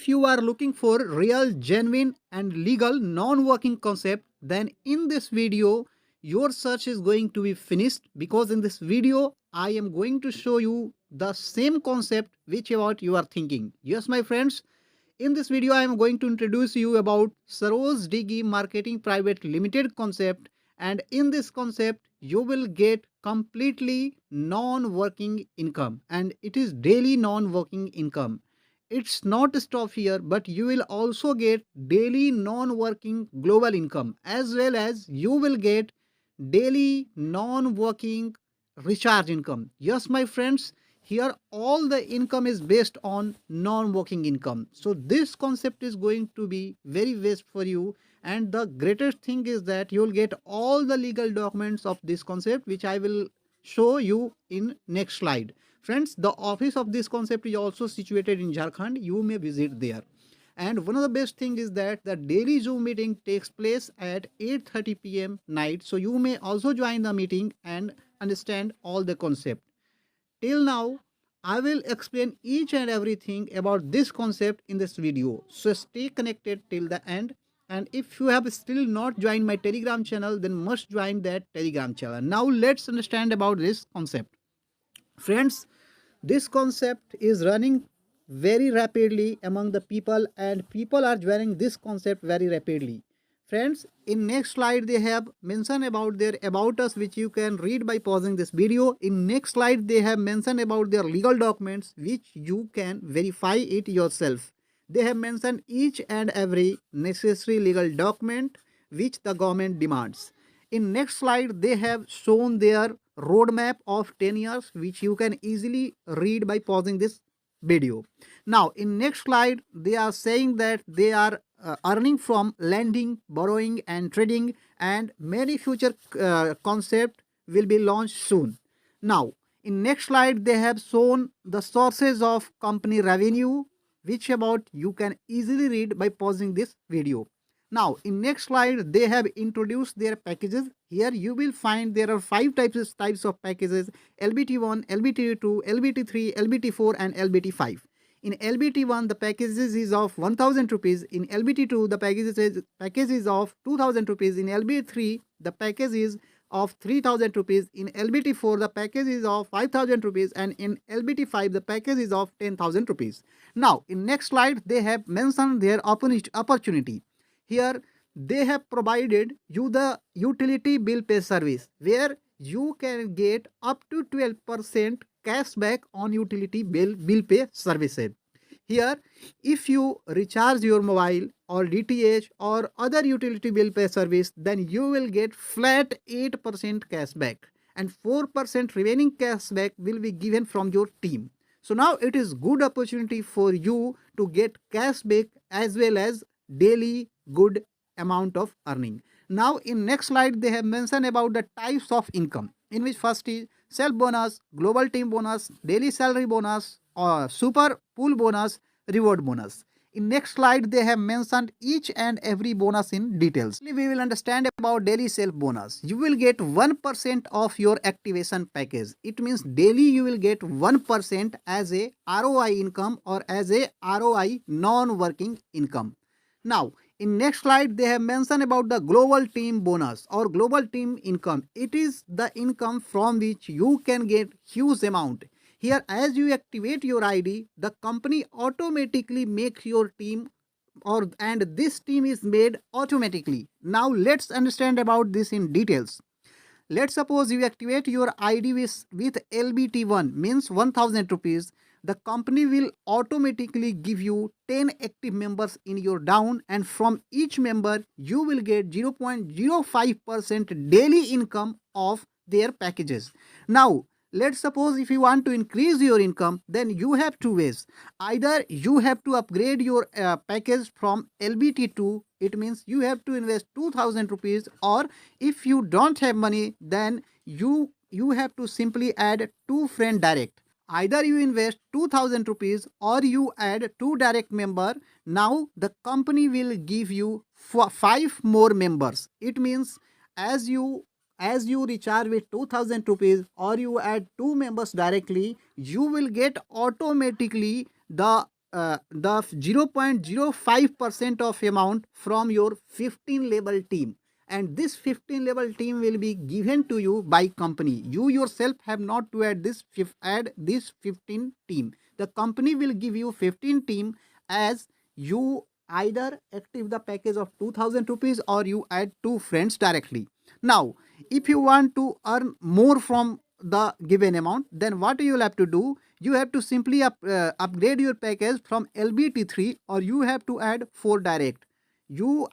if you are looking for real, genuine and legal non-working concept, then in this video your search is going to be finished, because in this video I am going to show you the same concept which about you are thinking. Yes, my friends, in this video I am going to introduce you about Saroj Digi Marketing Private Limited concept, and in this concept you will get completely non-working income, and it is daily non-working income. It's not stop here, but you will also get daily non-working global income, as well as you will get daily non-working recharge income. Yes, my friends, here all the income is based on non-working income. So this concept is going to be very best for you, and the greatest thing is that you will get all the legal documents of this concept, which I will show you in next slide. Friends, the office of this concept is also situated in Jharkhand. You may visit there. And one of the best thing is that the daily Zoom meeting takes place at 8:30 p.m. night. So you may also join the meeting and understand all the concept. Till now, I will explain each and everything about this concept in this video. So stay connected till the end. And if you have still not joined my Telegram channel, then must join that Telegram channel. Now let's understand about this concept. Friends, this concept is running very rapidly among the people, and people are joining this concept very rapidly. Friends, in next slide they have mentioned about their about us, which you can read by pausing this video. In next slide they have mentioned about their legal documents, which you can verify it yourself. They have mentioned each and every necessary legal document which the government demands. In next slide they have shown their roadmap of 10 years, which you can easily read by pausing this video. Now in next slide they are saying that they are earning from lending, borrowing and trading, and many future concept will be launched soon. Now in next slide they have shown the sources of company revenue, which about you can easily read by pausing this video. Now in next slide they have introduced their packages. Here you will find there are five types of packages: LBT1, LBT2, LBT3, LBT4 and LBT5. In LBT1 the packages is of 1000 rupees. In LBT2 the package is of 2000 rupees. In LBT3 the package is of 3000 rupees. In LBT4 the package is of 5000 rupees, and in LBT5 the package is of 10,000 rupees. Now in next slide they have mentioned their opportunity. Here they have provided you the utility bill pay service, where you can get up to 12% cashback on utility bill pay services. Here, if you recharge your mobile or DTH or other utility bill pay service, then you will get flat 8% cashback, and 4% remaining cashback will be given from your team. So now it is good opportunity for you to get cashback as well as daily good amount of earning. Now in next slide they have mentioned about the types of income, in which first is self bonus, global team bonus, daily salary bonus, or super pool bonus, reward bonus. In next slide they have mentioned each and every bonus in details. We will understand about daily self bonus. You will get 1% of your activation package. It means daily you will get 1% as a ROI income or as a ROI non-working income. Now in next slide they have mentioned about the global team bonus or global team income. It is the income from which you can get huge amount. Here, as you activate your ID, the company automatically makes your team, and this team is made automatically. Now let's understand about this in details. Let's suppose you activate your ID with LBT1, means 1000 rupees. The company will automatically give you 10 active members in your down, and from each member you will get 0.05% daily income of their packages. Now let's suppose if you want to increase your income, then you have two ways. Either you have to upgrade your package from LBT2, it means you have to invest 2000 rupees, or if you don't have money, then you have to simply add two friend direct. Either you invest 2000 rupees or you add two direct member. Now the company will give you 5 more members. It means as you recharge with 2000 rupees or you add two members directly, you will get automatically the the 0.05% of amount from your 15 level team, and this 15 level team will be given to you by company. You yourself have not to add this 15 team. The company will give you 15 team, as you either active the package of 2000 rupees or you add two friends directly. Now, if you want to earn more from the given amount, then what you will have to do, you have to simply upgrade your package from LBT3, or you have to add 4 direct. You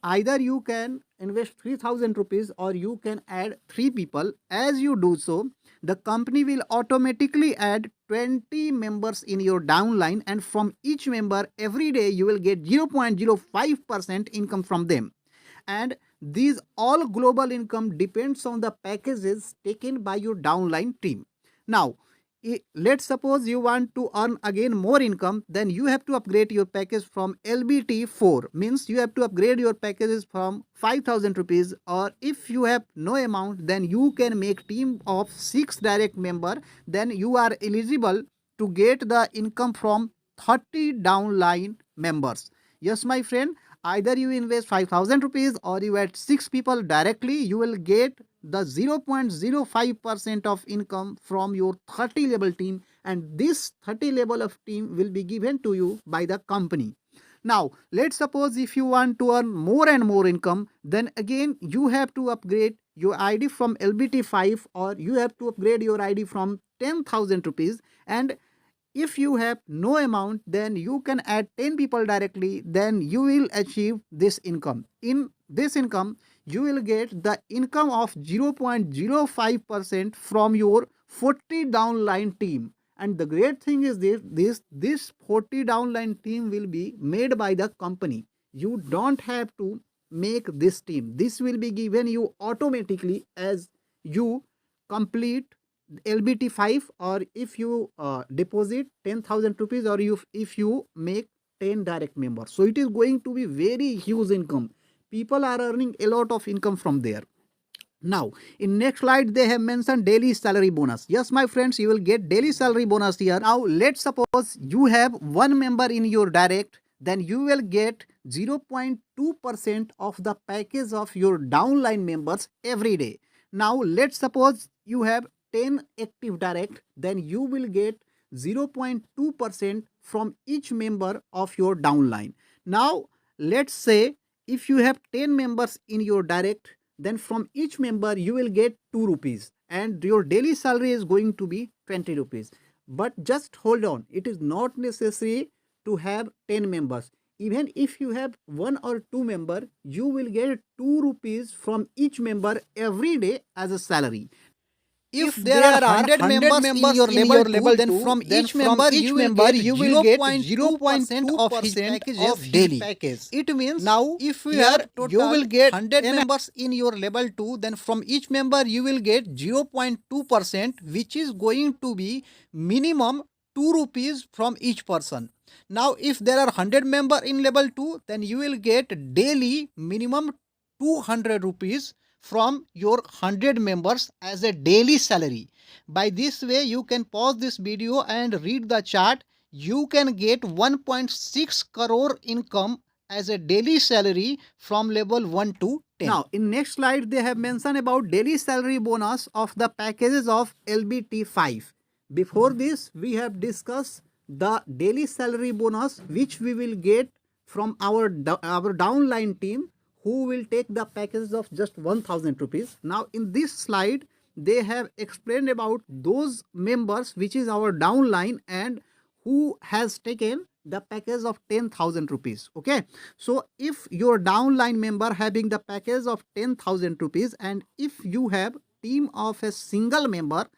can invest 3000 rupees, or you can add 3 people. As you do so, the company will automatically add 20 members in your downline, and from each member every day you will get 0.05% income from them. And these all global income depends on the packages taken by your downline team. Now, let's suppose you want to earn again more income, then you have to upgrade your package from LBT4, means you have to upgrade your packages from 5000 rupees, or if you have no amount, then you can make team of 6 direct member, then you are eligible to get the income from 30 downline members. Yes, my friend, either you invest 5000 rupees or you add 6 people directly, you will get the 0.05% of income from your 30 level team, and this 30 level of team will be given to you by the company. Now, let's suppose if you want to earn more and more income, then again you have to upgrade your ID from LBT5, or you have to upgrade your ID from 10,000 rupees. And if you have no amount, then you can add 10 people directly, then you will achieve this income. In this income, you will get the income of 0.05% from your 40 downline team. And the great thing is this 40 downline team will be made by the company. You don't have to make this team. This will be given you automatically as you complete LBT5, or if you deposit 10,000 rupees, or if you make 10 direct members. So it is going to be very huge income. People are earning a lot of income from there. Now, in next slide, they have mentioned daily salary bonus. Yes, my friends, you will get daily salary bonus here. Now, let's suppose you have one member in your direct, then you will get 0.2% of the package of your downline members every day. Now, let's suppose you have 10 active direct, then you will get 0.2% from each member of your downline. Now, let's say if you have 10 members in your direct, then from each member you will get 2 rupees, and your daily salary is going to be 20 rupees. But just hold on, it is not necessary to have 10 members. Even if you have 1 or 2 member, you will get 2 rupees from each member every day as a salary. If there are 100 members in your level, then from each member you will get 0.2% of his package. It means now if you will get 100 members in your level 2, then from each member you will get 0.2%, which is going to be minimum 2 rupees from each person. Now, if there are 100 members in level 2, then you will get daily minimum 200 rupees from your 100 members as a daily salary. By this way, you can pause this video and read the chart. You can get 1.6 crore income as a daily salary from level 1 to 10. Now, in next slide, they have mentioned about daily salary bonus of the packages of LBT5. Before this, we have discussed the daily salary bonus which we will get from our downline team, who will take the packages of just 1000 rupees. Now, in this slide, they have explained about those members which is our downline and who has taken the package of 10,000 rupees. Okay, so if your downline member having the package of 10,000 rupees, and if you have team of a single member,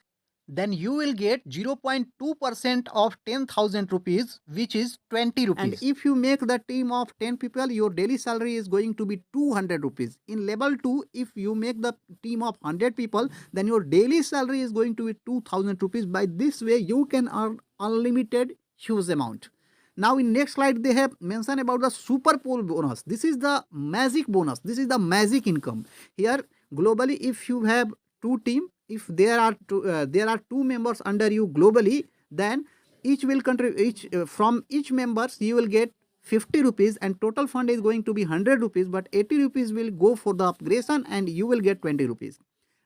then you will get 0.2% of 10,000 rupees, which is 20 rupees. And if you make the team of 10 people, your daily salary is going to be 200 rupees. In level 2, if you make the team of 100 people, then your daily salary is going to be 2,000 rupees. By this way, you can earn unlimited huge amount. Now, in next slide, they have mentioned about the super pool bonus. This is the magic bonus. This is the magic income. Here, globally, if you have 2 teams, if there are two members under you globally, then each will contribute, from each members you will get 50 rupees, and total fund is going to be 100 rupees, but 80 rupees will go for the upgradation and you will get 20 rupees.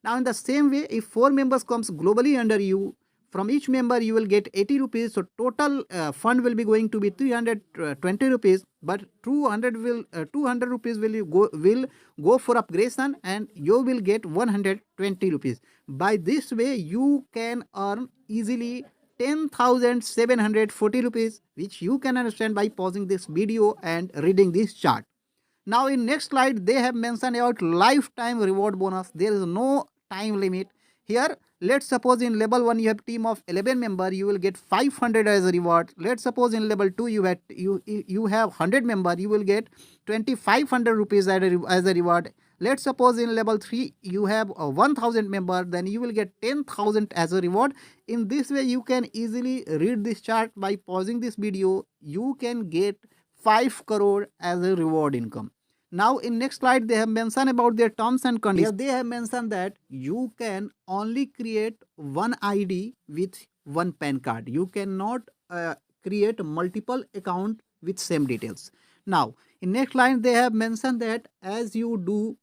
Now in the same way, if 4 members comes globally under you, from each member you will get 80 rupees, so total fund will be going to be 320 rupees, but 200 rupees will go for upgradation and you will get 120 rupees. By this way you can earn easily 10,740 rupees, which you can understand by pausing this video and reading this chart. Now in next slide they have mentioned about lifetime reward bonus. There is no time limit here. Let's suppose in level 1 you have team of 11 member, you will get 500 as a reward. Let's suppose in level 2 you have 100 member, you will get 2500 rupees as a reward. Let's suppose in level 3 you have 1000 member, then you will get 10,000 as a reward. In this way you can easily read this chart. By pausing this video you can get 5 crore as a reward income. Now in next slide they have mentioned about their terms and conditions. They have mentioned that you can only create one ID with one PAN card. You cannot create multiple account with same details. Now in next line they have mentioned that as you do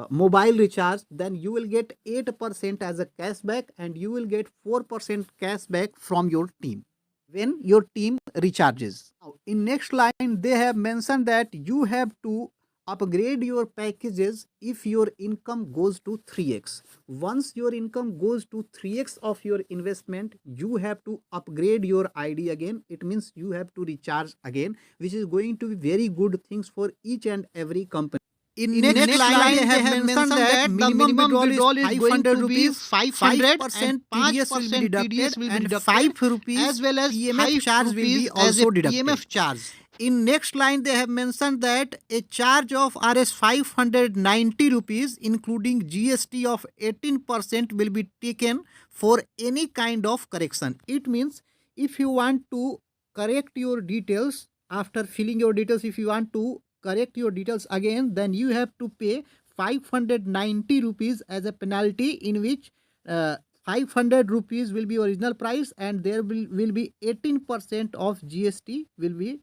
mobile recharge, then you will get 8% as a cashback and you will get 4% cashback from your team when your team recharges. Now, in next line they have mentioned that you have to upgrade your packages if your income goes to 3x. Once your income goes to 3x of your investment, you have to upgrade your ID again. It means you have to recharge again, which is going to be very good things for each and every company. In next line they have mentioned that the minimum withdrawal is 500 rupees, 500% TDS will be deducted, and 5 rupees as well as PMF charge will be also deducted. In next line they have mentioned that a charge of Rs 590 rupees including GST of 18% will be taken for any kind of correction. It means if you want to correct your details after filling your details, if you want to correct your details again, then you have to pay 590 rupees as a penalty, in which 500 rupees will be original price and there will be 18% of GST will be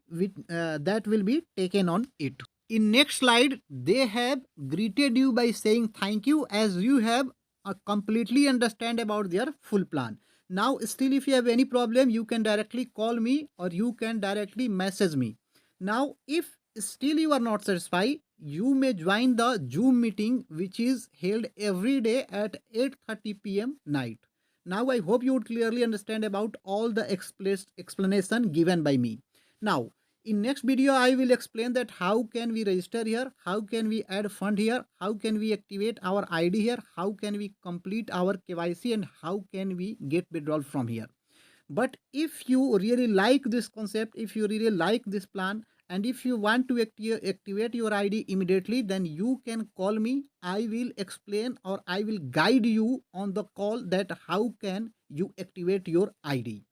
that will be taken on it. In next slide they have greeted you by saying thank you, as you have completely understand about their full plan. Now still if you have any problem you can directly call me or you can directly message me. Now if still you are not satisfied, you may join the Zoom meeting which is held every day at 8:30 p.m. night. Now I hope you would clearly understand about all the explanation given by me. Now in next video I will explain that how can we register here, how can we add fund here, how can we activate our ID here, how can we complete our KYC, and how can we get withdrawal from here. But if you really like this concept, if you really like this plan, and if you want to activate your ID immediately, then you can call me. I will explain or I will guide you on the call that how can you activate your ID.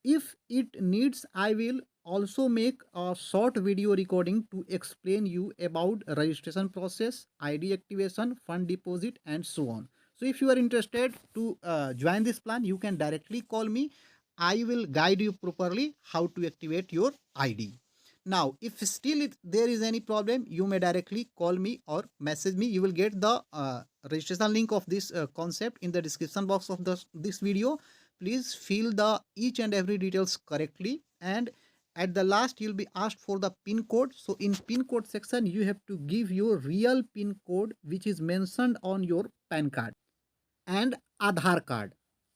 If it needs, I will also make a short video recording to explain you about registration process, ID activation, fund deposit, and so on. So if you are interested to join this plan, you can directly call me. I will guide you properly how to activate your ID. Now if still there is any problem, you may directly call me or message me. You will get the registration link of this concept in the description box of this video. Please fill the each and every details correctly, and at the last you'll be asked for the pin code. So in pin code section you have to give your real pin code which is mentioned on your PAN card and Aadhaar card.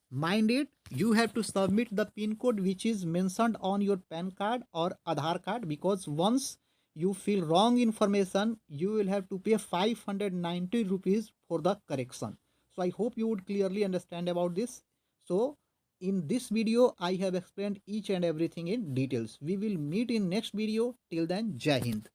Mind it, you have to submit the pin code which is mentioned on your PAN card or Aadhaar card, because once you fill wrong information you will have to pay 590 rupees for the correction. So I hope you would clearly understand about this. So in this video I have explained each and everything in details. We will meet in next video. Till then, Jai Hind.